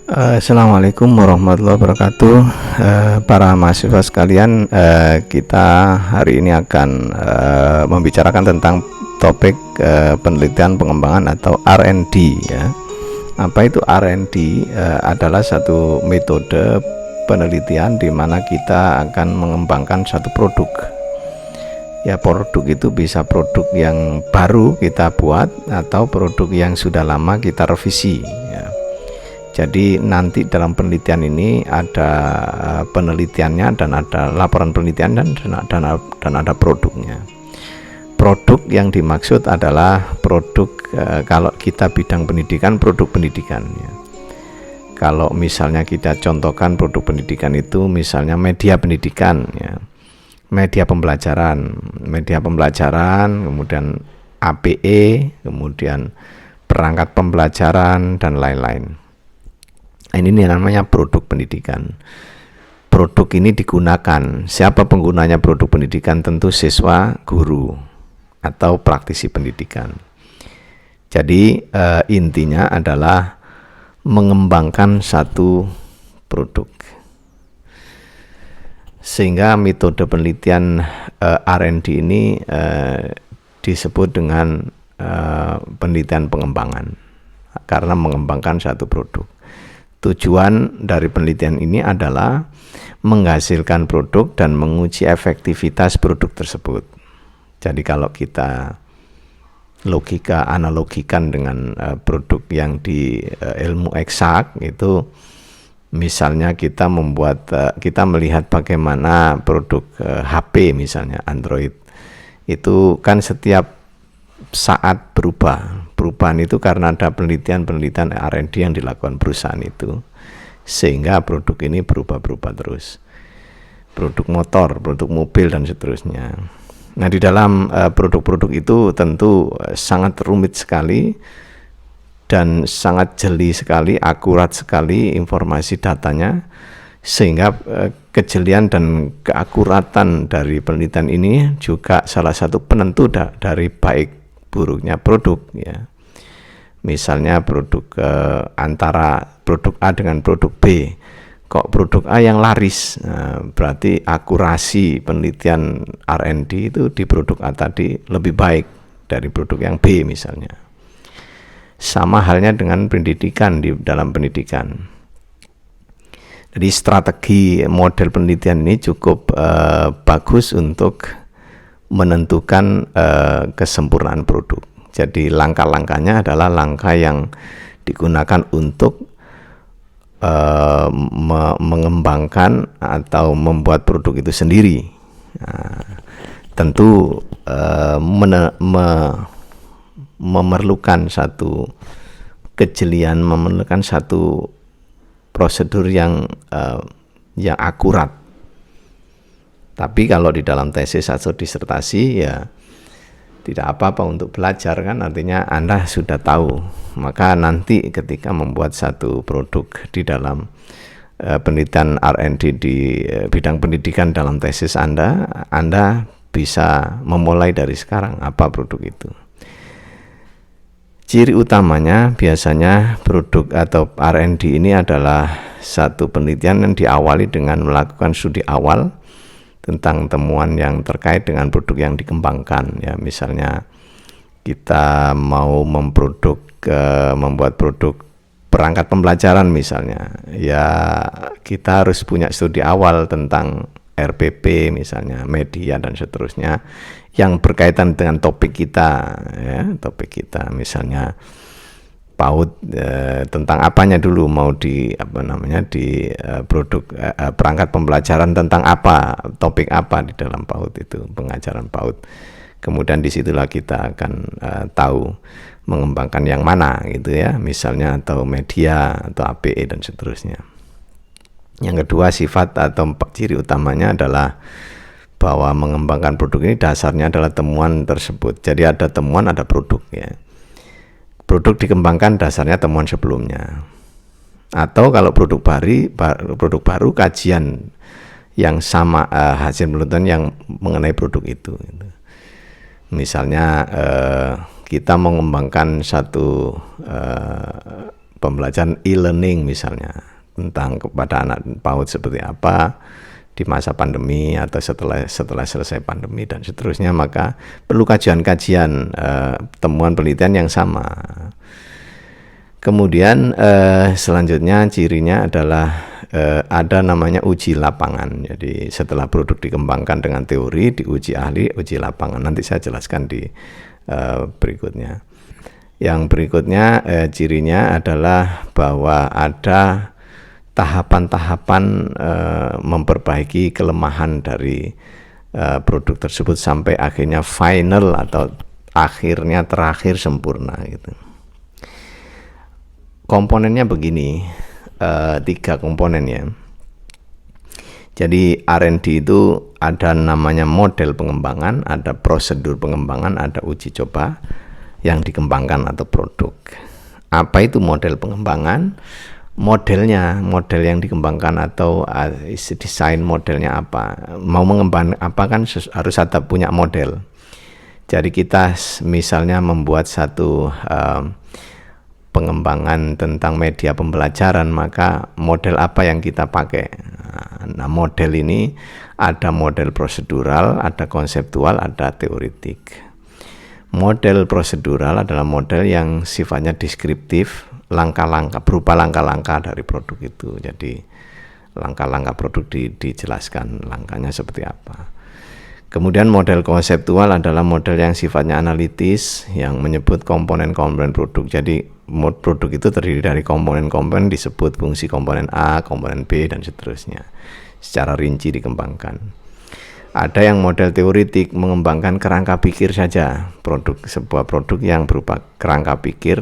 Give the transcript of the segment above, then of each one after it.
Assalamualaikum warahmatullahi wabarakatuh. Para mahasiswa sekalian, kita hari ini akan membicarakan tentang topik penelitian pengembangan atau R&D ya. Apa itu R&D? Adalah satu metode penelitian di mana kita akan mengembangkan satu produk. Ya, produk itu bisa produk yang baru kita buat atau produk yang sudah lama kita revisi ya. Jadi nanti dalam penelitian ini ada penelitiannya dan ada laporan penelitian dan ada produknya. Produk yang dimaksud adalah produk kalau kita bidang pendidikan, produk pendidikan ya. Kalau misalnya kita contohkan produk pendidikan itu misalnya media pendidikan ya. Media pembelajaran, kemudian APE, kemudian perangkat pembelajaran dan lain-lain. Ini namanya produk pendidikan. Produk ini digunakan, siapa penggunanya produk pendidikan? Tentu siswa, guru, atau praktisi pendidikan. Jadi intinya adalah mengembangkan satu produk. Sehingga metode penelitian R&D ini disebut dengan penelitian pengembangan, karena mengembangkan satu produk. Tujuan dari penelitian ini adalah menghasilkan produk dan menguji efektivitas produk tersebut. Jadi kalau kita analogikan dengan produk yang di ilmu eksak itu, misalnya kita melihat bagaimana produk HP misalnya Android itu kan setiap saat berubah. Perubahan itu karena ada penelitian R&D yang dilakukan perusahaan itu, sehingga produk ini berubah-berubah terus. Produk motor, produk mobil dan seterusnya. Nah, di dalam produk-produk itu tentu sangat rumit sekali dan sangat jeli sekali, akurat sekali informasi datanya, sehingga kejelian dan keakuratan dari penelitian ini juga salah satu penentu dari baik buruknya produk ya. Misalnya produk antara produk A dengan produk B, kok produk A yang laris, nah, berarti akurasi penelitian R&D itu di produk A tadi lebih baik dari produk yang B misalnya. Sama halnya dengan pendidikan, di dalam pendidikan. Jadi strategi model penelitian ini cukup bagus untuk menentukan kesempurnaan produk. Jadi langkah-langkahnya adalah langkah yang digunakan untuk mengembangkan atau membuat produk itu sendiri. Nah, tentu memerlukan satu kejelian, memerlukan satu prosedur yang akurat. Tapi kalau di dalam tesis atau disertasi ya tidak apa-apa untuk belajar, kan artinya Anda sudah tahu. Maka nanti ketika membuat satu produk di dalam penelitian R&D di bidang pendidikan dalam tesis Anda bisa memulai dari sekarang apa produk itu. Ciri utamanya biasanya produk atau R&D ini adalah satu penelitian yang diawali dengan melakukan studi awal tentang temuan yang terkait dengan produk yang dikembangkan ya. Misalnya kita mau membuat produk perangkat pembelajaran misalnya, ya kita harus punya studi awal tentang RPP misalnya, media dan seterusnya yang berkaitan dengan topik kita ya, misalnya PAUD tentang apanya dulu, mau di produk perangkat pembelajaran tentang apa, topik apa di dalam PAUD itu, pengajaran PAUD. Kemudian disitulah kita akan tahu mengembangkan yang mana gitu ya, misalnya atau media atau APE dan seterusnya. Yang kedua, sifat atau ciri utamanya adalah bahwa mengembangkan produk ini dasarnya adalah temuan tersebut. Jadi ada temuan, ada produk ya. Produk dikembangkan dasarnya temuan sebelumnya. Atau kalau produk baru kajian yang sama, hasil penelitian yang mengenai produk itu. Misalnya kita mengembangkan satu pembelajaran e-learning misalnya, tentang kepada anak PAUD seperti apa di masa pandemi atau setelah selesai pandemi dan seterusnya, maka perlu kajian-kajian temuan penelitian yang sama. Kemudian selanjutnya cirinya adalah ada namanya uji lapangan. Jadi setelah produk dikembangkan dengan teori, diuji ahli, uji lapangan. Nanti saya jelaskan di berikutnya. Yang berikutnya cirinya adalah bahwa ada tahapan-tahapan memperbaiki kelemahan dari produk tersebut sampai akhirnya final atau akhirnya terakhir sempurna gitu. Komponennya begini, 3 komponen ya. Jadi R&D itu ada namanya model pengembangan, ada prosedur pengembangan, ada uji coba yang dikembangkan atau produk. Apa itu model pengembangan? Modelnya, model yang dikembangkan atau desain modelnya apa? Mau mengembangkan apa kan harus ada punya model. Jadi kita misalnya membuat satu pengembangan tentang media pembelajaran, maka model apa yang kita pakai? Nah, model ini ada model prosedural, ada konseptual, ada teoritik. Model prosedural adalah model yang sifatnya deskriptif, langkah-langkah berupa langkah-langkah dari produk itu. Jadi langkah-langkah produk dijelaskan langkahnya seperti apa. Kemudian model konseptual adalah model yang sifatnya analitis, yang menyebut komponen-komponen produk. Jadi produk itu terdiri dari komponen-komponen, disebut fungsi komponen A, komponen B, dan seterusnya. Secara rinci dikembangkan. Ada yang model teoritik, mengembangkan kerangka pikir saja. Sebuah produk yang berupa kerangka pikir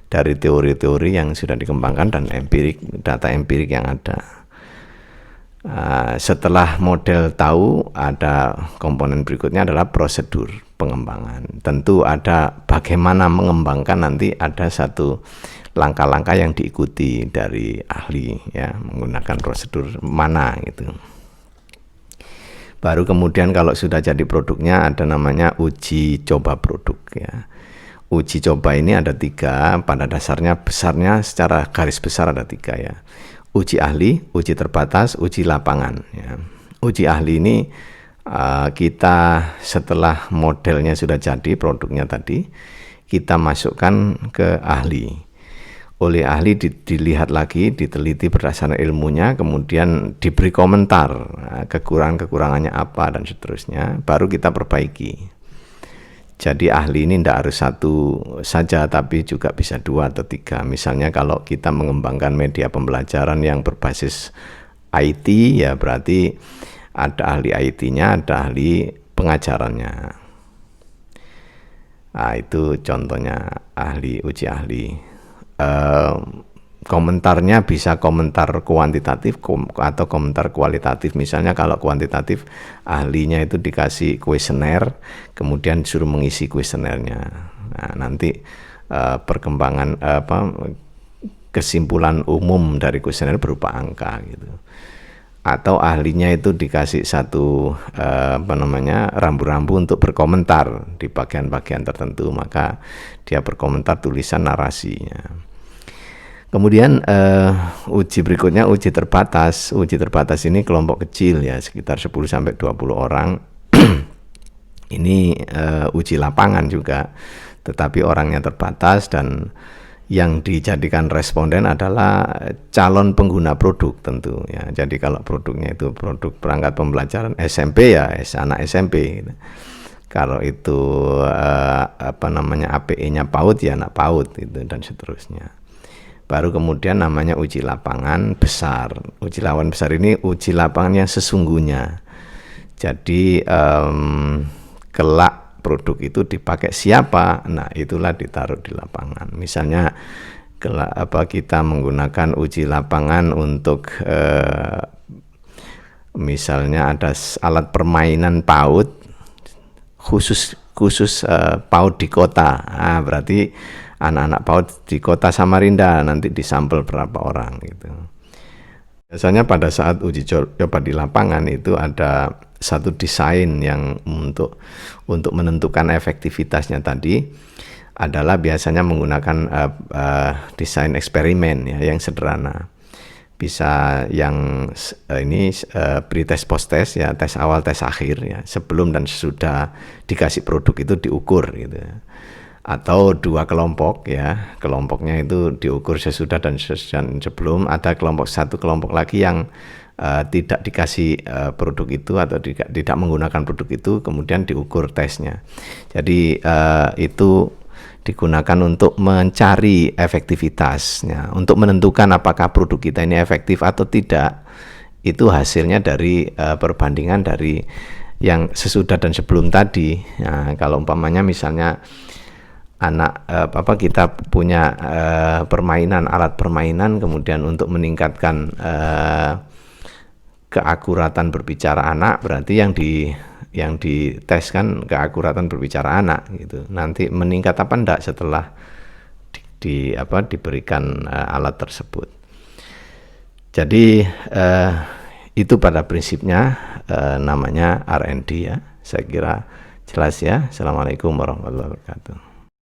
dari teori-teori yang sudah dikembangkan dan data empirik yang ada. Setelah model tahu, ada komponen berikutnya adalah prosedur pengembangan. Tentu ada bagaimana mengembangkan, nanti ada satu langkah-langkah yang diikuti dari ahli ya, menggunakan prosedur mana gitu. Baru kemudian kalau sudah jadi produknya ada namanya uji coba produk ya. Uji coba ini ada 3, pada dasarnya besarnya secara garis besar ada 3 ya. Uji ahli, uji terbatas, uji lapangan ya. Uji ahli ini kita setelah modelnya sudah jadi, produknya tadi, kita masukkan ke ahli. Oleh ahli dilihat lagi, diteliti berdasarkan ilmunya, kemudian diberi komentar kekurangan-kekurangannya apa dan seterusnya, baru kita perbaiki. Jadi ahli ini tidak harus 1 saja, tapi juga bisa 2 atau 3. Misalnya kalau kita mengembangkan media pembelajaran yang berbasis IT, ya berarti ada ahli IT-nya, ada ahli pengajarannya. Nah, itu contohnya ahli, uji ahli. Komentarnya bisa komentar kuantitatif atau komentar kualitatif. Misalnya kalau kuantitatif, ahlinya itu dikasih kuesioner, kemudian disuruh mengisi kuesionernya. Nah, nanti perkembangan kesimpulan umum dari kuesioner berupa angka gitu. Atau ahlinya itu dikasih satu rambu-rambu untuk berkomentar di bagian-bagian tertentu, maka dia berkomentar tulisan narasinya. Kemudian uji berikutnya uji terbatas. Uji terbatas ini kelompok kecil ya, sekitar 10-20 orang. Ini uji lapangan juga, tetapi orangnya terbatas dan yang dijadikan responden adalah calon pengguna produk tentu ya. Jadi kalau produknya itu produk perangkat pembelajaran SMP ya, anak SMP gitu. Kalau itu APE-nya PAUD ya anak PAUD gitu, dan seterusnya. Baru kemudian namanya uji lapangan besar. Uji lapangan besar ini uji lapangan yang sesungguhnya. Jadi kelak produk itu dipakai siapa? Nah, itulah ditaruh di lapangan. Misalnya kita menggunakan uji lapangan untuk misalnya ada alat permainan PAUD khusus PAUD di kota. Nah, berarti anak-anak PAUD di kota Samarinda nanti disampel berapa orang gitu. Biasanya pada saat uji coba di lapangan itu ada satu desain yang untuk menentukan efektivitasnya tadi, adalah biasanya menggunakan desain eksperimen ya yang sederhana. Bisa yang ini pre-test post-test ya, tes awal tes akhir ya, sebelum dan sesudah dikasih produk itu diukur gitu ya. Atau 2 kelompok ya, kelompoknya itu diukur sesudah dan sebelum. Ada satu kelompok lagi yang tidak dikasih produk itu atau tidak menggunakan produk itu, kemudian diukur tesnya. Jadi itu digunakan untuk mencari efektivitasnya, untuk menentukan apakah produk kita ini efektif atau tidak. Itu hasilnya dari perbandingan dari yang sesudah dan sebelum tadi. Nah, kalau umpamanya misalnya kita punya alat permainan, kemudian untuk meningkatkan keakuratan berbicara anak, berarti yang dites kan keakuratan berbicara anak gitu. Nanti meningkat apa enggak setelah diberikan alat tersebut. Jadi itu pada prinsipnya namanya R&D ya. Saya kira jelas ya. Assalamualaikum warahmatullahi wabarakatuh.